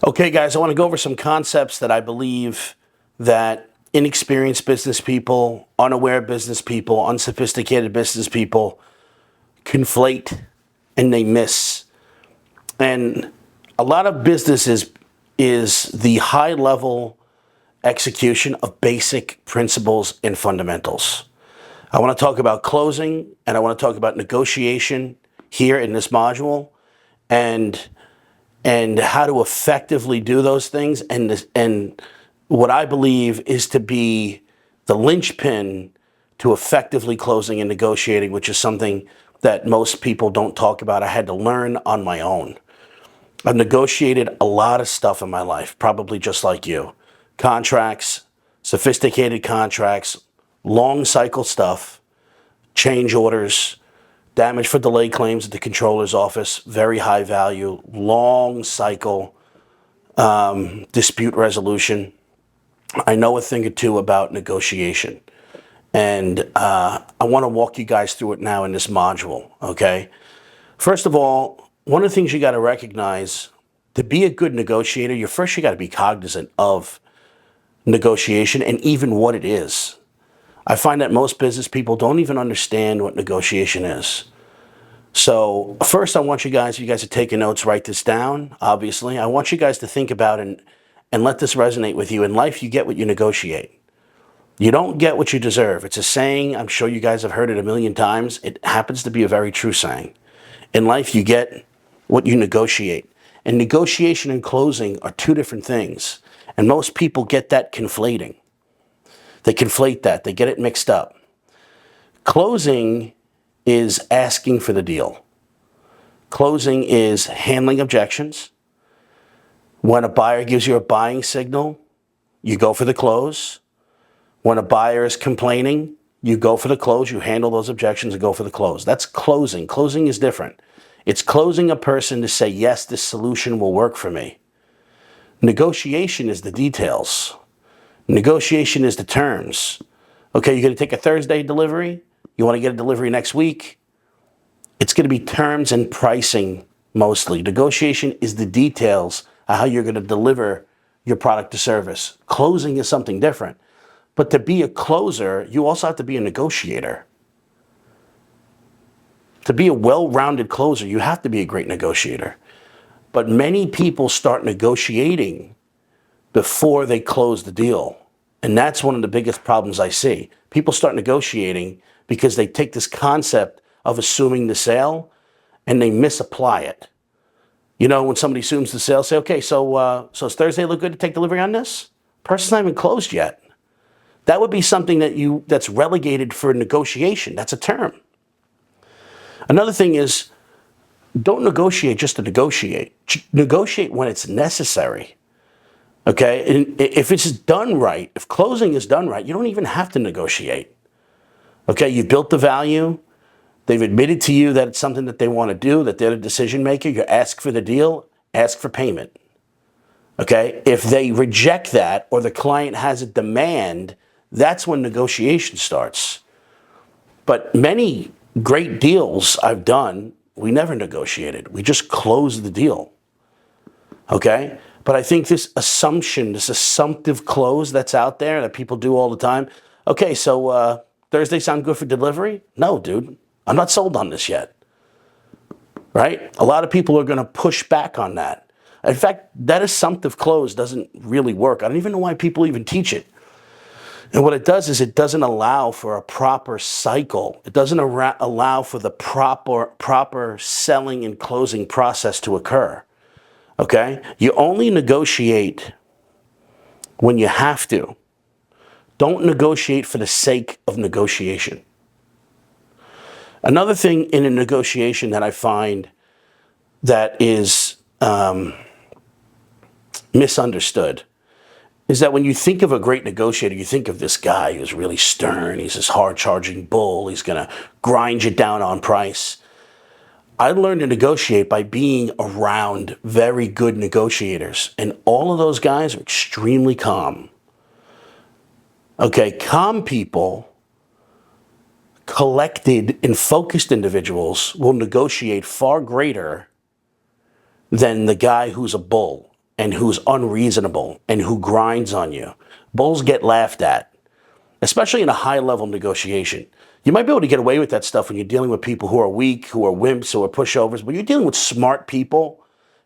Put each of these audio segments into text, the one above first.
Okay, guys, I want to go over some concepts that I believe that inexperienced business people, unaware business people, unsophisticated business people conflate and they miss. And a lot of businesses is the high level execution of basic principles and fundamentals. I want to talk about closing and I want to talk about negotiation here in this module and how to effectively do those things and what I believe is to be the linchpin to effectively closing and negotiating, which is something that most people don't talk about. I had to learn on my own. I've negotiated a lot of stuff in my life, probably just like you. Contracts, sophisticated contracts, long cycle stuff, change orders, damage for delay claims at the controller's office, very high value, long cycle dispute resolution. I know a thing or two about negotiation. And I want to walk you guys through it now in this module, okay? First of all, one of the things you got to recognize, to be a good negotiator, you got to be cognizant of negotiation and even what it is. I find that most business people don't even understand what negotiation is. So first, I want you guys are taking notes, write this down, obviously. I want you guys to think about and let this resonate with you. In life, you get what you negotiate. You don't get what you deserve. It's a saying. I'm sure you guys have heard it a million times. It happens to be a very true saying. In life, you get what you negotiate. And negotiation and closing are two different things. And most people get that conflating. They conflate that. They get it mixed up. Closing is asking for the deal. Closing is handling objections. When a buyer gives you a buying signal, you go for the close. When a buyer is complaining, you go for the close, you handle those objections and go for the close. That's closing. Closing is different. It's closing a person to say, yes, this solution will work for me. Negotiation is the details. Negotiation is the terms. Okay, you're going to take a Thursday delivery. You want to get a delivery next week. It's going to be terms and pricing mostly. Negotiation is the details of how you're going to deliver your product or service. Closing is something different. But to be a closer, you also have to be a negotiator. To be a well-rounded closer, you have to be a great negotiator. But many people start negotiating before they close the deal. And that's one of the biggest problems I see. People start negotiating because they take this concept of assuming the sale and they misapply it. You know, when somebody assumes the sale, say, okay, so does Thursday look good to take delivery on this? Person's not even closed yet. That would be something that's relegated for negotiation. That's a term. Another thing is, don't negotiate just to negotiate. Negotiate when it's necessary. Okay? And if it's done right, if closing is done right, you don't even have to negotiate. Okay? You built the value. They've admitted to you that it's something that they want to do, that they're the decision maker. You ask for the deal, ask for payment. Okay? If they reject that or the client has a demand, that's when negotiation starts. But many great deals I've done, we never negotiated. We just closed the deal. Okay? But I think this assumption, this assumptive close that's out there that people do all the time. Okay, so Thursday sound good for delivery? No, dude. I'm not sold on this yet. Right? A lot of people are going to push back on that. In fact, that assumptive close doesn't really work. I don't even know why people even teach it. And what it does is it doesn't allow for a proper cycle. It doesn't allow for the proper selling and closing process to occur. Okay? You only negotiate when you have to. Don't negotiate for the sake of negotiation. Another thing in a negotiation that I find that is misunderstood is that when you think of a great negotiator, you think of this guy who's really stern. He's this hard-charging bull. He's going to grind you down on price. I learned to negotiate by being around very good negotiators. And all of those guys are extremely calm. Okay, calm people, collected and focused individuals will negotiate far greater than the guy who's a bull. and who's unreasonable and who grinds on you, bulls get laughed at, especially in a high-level negotiation. You might be able to get away with that stuff when you're dealing with people who are weak, who are wimps, who are pushovers, but you're dealing with smart people,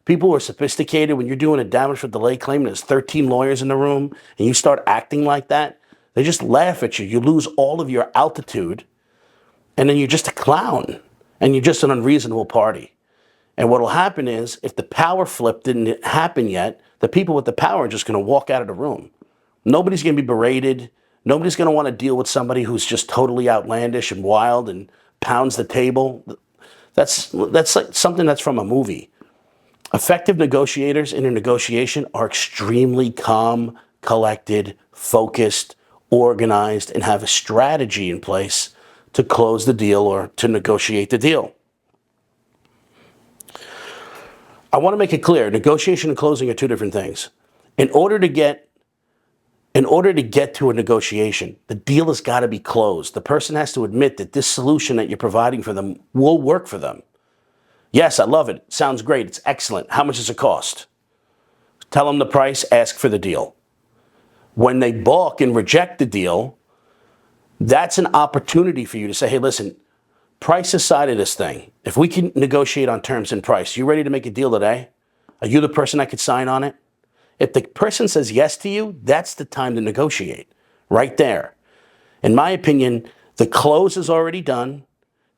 people who are sophisticated. When you're doing a damage for delay claim and there's 13 lawyers in the room and you start acting like that, they just laugh at you. You lose all of your altitude, and then you're just a clown, and you're just an unreasonable party. And what will happen is, if the power flip didn't happen yet, the people with the power are just going to walk out of the room. Nobody's going to be berated. Nobody's going to want to deal with somebody who's just totally outlandish and wild and pounds the table. That's like something that's from a movie. Effective negotiators in a negotiation are extremely calm, collected, focused, organized, and have a strategy in place to close the deal or to negotiate the deal. I want to make it clear, negotiation and closing are two different things. In order to get to a negotiation, the deal has got to be closed. The person has to admit that this solution that you're providing for them will work for them. Yes, I love it. Sounds great. It's excellent. How much does it cost? Tell them the price, ask for the deal. When they balk and reject the deal, that's an opportunity for you to say, hey, listen, price aside of this thing, if we can negotiate on terms and price, you ready to make a deal today? Are you the person that could sign on it? If the person says yes to you, that's the time to negotiate, right there. In my opinion, the close is already done,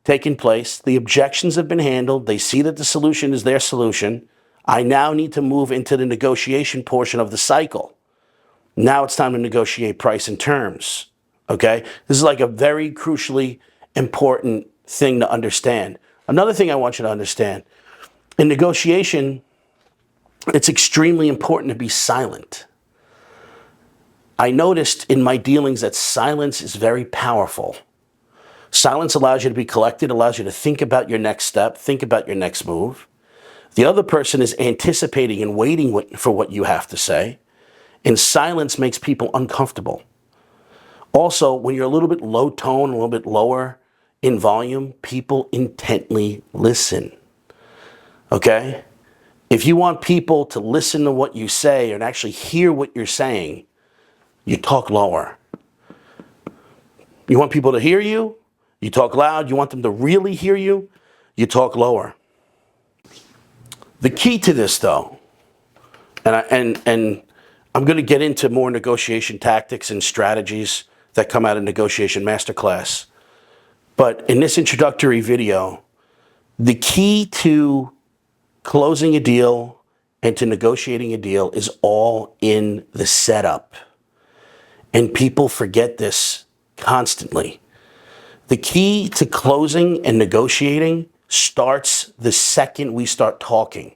taken place. The objections have been handled. They see that the solution is their solution. I now need to move into the negotiation portion of the cycle. Now it's time to negotiate price and terms, okay? This is like a very crucially important thing to understand. Another thing I want you to understand, in negotiation, it's extremely important to be silent. I noticed in my dealings that silence is very powerful. Silence allows you to be collected, allows you to think about your next step, think about your next move. The other person is anticipating and waiting for what you have to say, and silence makes people uncomfortable. Also, when you're a little bit low tone, a little bit lower in volume, people intently listen, okay? If you want people to listen to what you say and actually hear what you're saying, you talk lower. You want people to hear you? You talk loud. You want them to really hear you? You talk lower. The key to this, though, and I'm going to get into more negotiation tactics and strategies that come out of Negotiation Masterclass. But in this introductory video, the key to closing a deal and to negotiating a deal is all in the setup. And people forget this constantly. The key to closing and negotiating starts the second we start talking.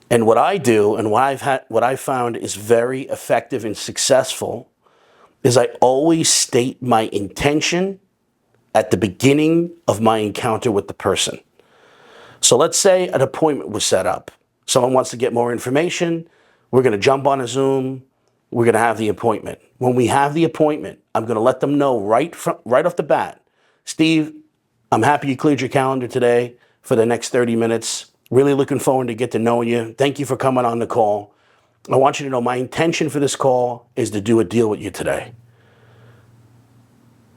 And what I do and what I've found is very effective and successful is I always state my intention at the beginning of my encounter with the person. So let's say an appointment was set up. Someone wants to get more information. We're going to jump on a Zoom. We're going to have the appointment. When we have the appointment, I'm going to let them know right off the bat, Steve, I'm happy you cleared your calendar today for the next 30 minutes. Really looking forward to get to know you. Thank you for coming on the call. I want you to know my intention for this call is to do a deal with you today.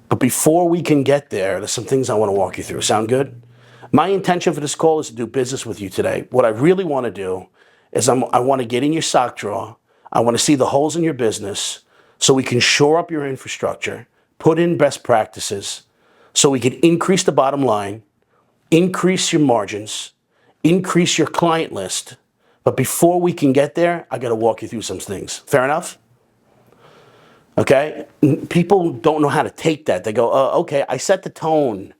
But before we can get there, there's some things I want to walk you through. Sound good? My intention for this call is to do business with you today. What I really want to do is I want to get in your sock drawer. I want to see the holes in your business so we can shore up your infrastructure, put in best practices, so we can increase the bottom line, increase your margins, increase your client list. But before we can get there, I got to walk you through some things. Fair enough? Okay? People don't know how to take that. They go, okay, I set the tone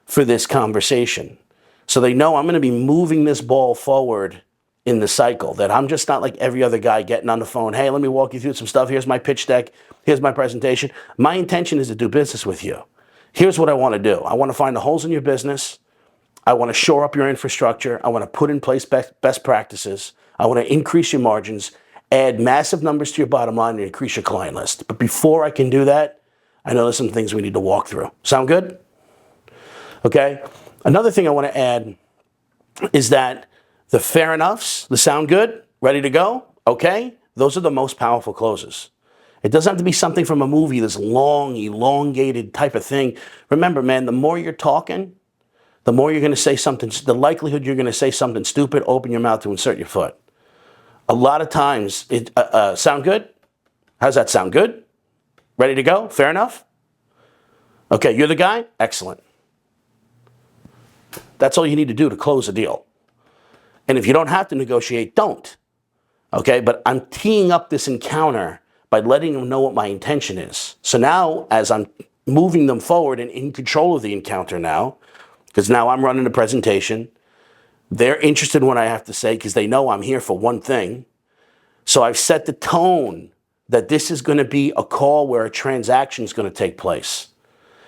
for this conversation. So they know I'm going to be moving this ball forward in the cycle, that I'm just not like every other guy getting on the phone. Hey, let me walk you through some stuff. Here's my pitch deck. Here's my presentation. My intention is to do business with you. Here's what I want to do. I want to find the holes in your business. I want to shore up your infrastructure. I want to put in place best practices. I want to increase your margins, add massive numbers to your bottom line, and increase your client list. But before I can do that, I know there's some things we need to walk through. Sound good? Okay. Another thing I want to add is that the fair enoughs, the sound good, Ready to go? Okay. Those are the most powerful closes. It doesn't have to be something from a movie, this long, elongated type of thing. Remember, man, the more you're talking, the more you're going to say something, the likelihood you're going to say something stupid, open your mouth to insert your foot. A lot of times, sound good? How's that sound? Good? Ready to go? Fair enough? Okay, you're the guy? Excellent. That's all you need to do to close a deal. And if you don't have to negotiate, don't. Okay, but I'm teeing up this encounter by letting them know what my intention is. So now, as I'm moving them forward and in control of the encounter now, because now I'm running the presentation, they're interested in what I have to say because they know I'm here for one thing. So I've set the tone that this is going to be a call where a transaction is going to take place.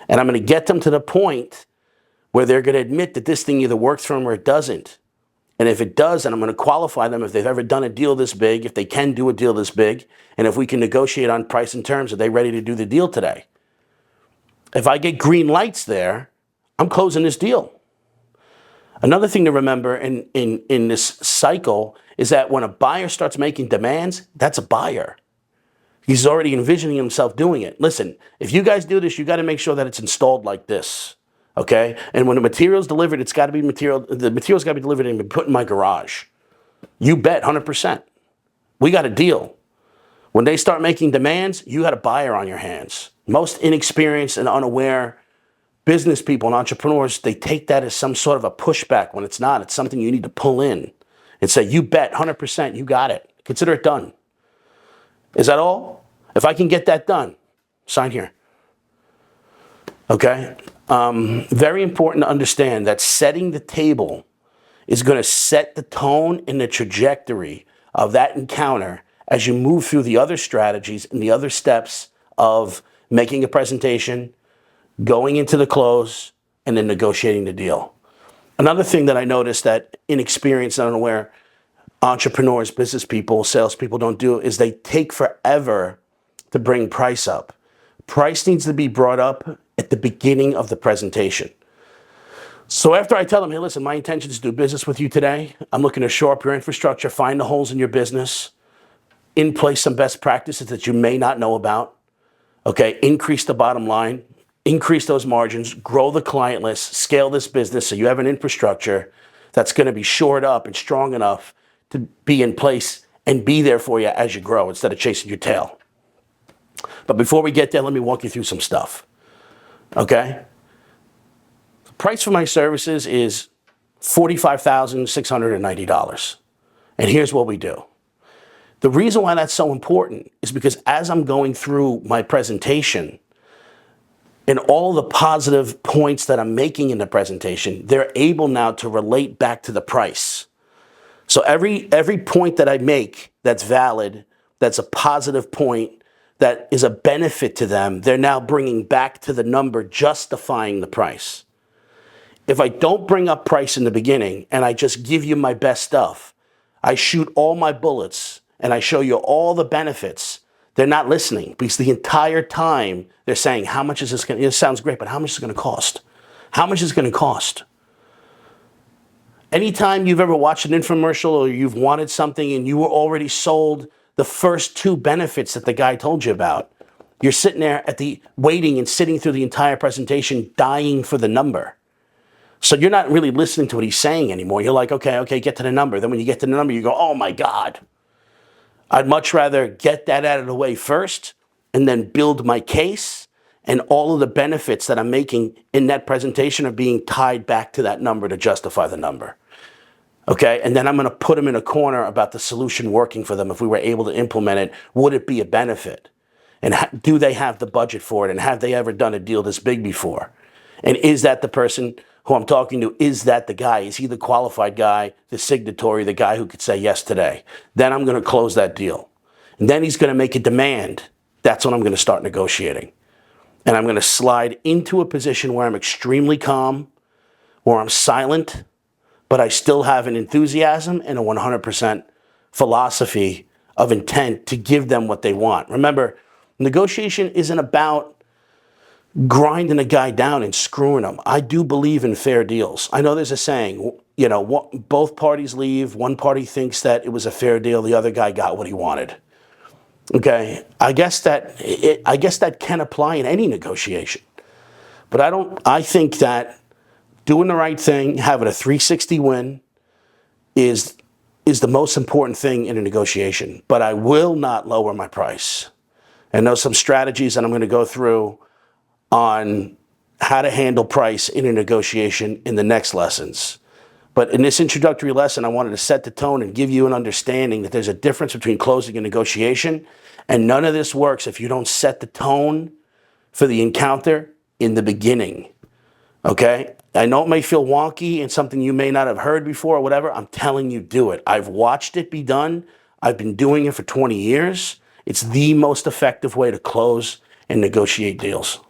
And I'm going to get them to the point where they're going to admit that this thing either works for them or it doesn't. And if it does, then I'm going to qualify them if they've ever done a deal this big, if they can do a deal this big, and if we can negotiate on price and terms, are they ready to do the deal today? If I get green lights there, I'm closing this deal. Another thing to remember in this cycle is that when a buyer starts making demands, that's a buyer. He's already envisioning himself doing it. Listen, if you guys do this, you got to make sure that it's installed like this. Okay? And when the material's delivered, it's got to be the material's got to be delivered and be put in my garage. You bet, 100%. We got a deal. When they start making demands, you got a buyer on your hands. Most inexperienced and unaware business people and entrepreneurs, they take that as some sort of a pushback when it's not. It's something you need to pull in and say, you bet, 100%, you got it. Consider it done. Is that all? If I can get that done, sign here. Okay? Very important to understand that setting the table is going to set the tone and the trajectory of that encounter as you move through the other strategies and the other steps of making a presentation, going into the close, and then negotiating the deal. Another thing that I noticed that inexperienced and unaware entrepreneurs, business people, salespeople don't do is they take forever to bring price up. Price needs to be brought up at the beginning of the presentation. So after I tell them, hey, listen, my intention is to do business with you today. I'm looking to shore up your infrastructure, find the holes in your business, in place some best practices that you may not know about. Okay, increase the bottom line, increase those margins, grow the client list, scale this business so you have an infrastructure that's going to be shored up and strong enough to be in place and be there for you as you grow instead of chasing your tail. But before we get there, let me walk you through some stuff. Okay? The price for my services is $45,690. And here's what we do. The reason why that's so important is because as I'm going through my presentation and all the positive points that I'm making in the presentation, they're able now to relate back to the price. So every point that I make that's valid, that's a positive point, that is a benefit to them, they're now bringing back to the number justifying the price. If I don't bring up price in the beginning and I just give you my best stuff, I shoot all my bullets and I show you all the benefits, they're not listening because the entire time they're saying, how much is this going to, it sounds great, but how much is it going to cost? How much is it going to cost? Anytime you've ever watched an infomercial or you've wanted something and you were already sold the first two benefits that the guy told you about, you're sitting there waiting and sitting through the entire presentation, dying for the number. So you're not really listening to what he's saying anymore. You're like, okay, get to the number. Then when you get to the number, you go, oh my God. I'd much rather get that out of the way first and then build my case, and all of the benefits that I'm making in that presentation are being tied back to that number to justify the number. Okay, and then I'm going to put them in a corner about the solution working for them. If we were able to implement it, would it be a benefit? And do they have the budget for it? And have they ever done a deal this big before? And is that the person who I'm talking to? Is that the guy? Is he the qualified guy, the signatory, the guy who could say yes today? Then I'm going to close that deal. And then he's going to make a demand. That's when I'm going to start negotiating. And I'm going to slide into a position where I'm extremely calm, where I'm silent, but I still have an enthusiasm and a 100% philosophy of intent to give them what they want. Remember, negotiation isn't about grinding a guy down and screwing him. I do believe in fair deals. I know there's a saying, you know, both parties leave. One party thinks that it was a fair deal. The other guy got what he wanted. Okay, I guess that can apply in any negotiation. But I think that doing the right thing, having a 360 win is the most important thing in a negotiation. But I will not lower my price. And there's some strategies that I'm going to go through on how to handle price in a negotiation in the next lessons. But in this introductory lesson, I wanted to set the tone and give you an understanding that there's a difference between closing and negotiation. And none of this works if you don't set the tone for the encounter in the beginning. Okay? I know it may feel wonky and something you may not have heard before or whatever. I'm telling you, do it. I've watched it be done. I've been doing it for 20 years. It's the most effective way to close and negotiate deals.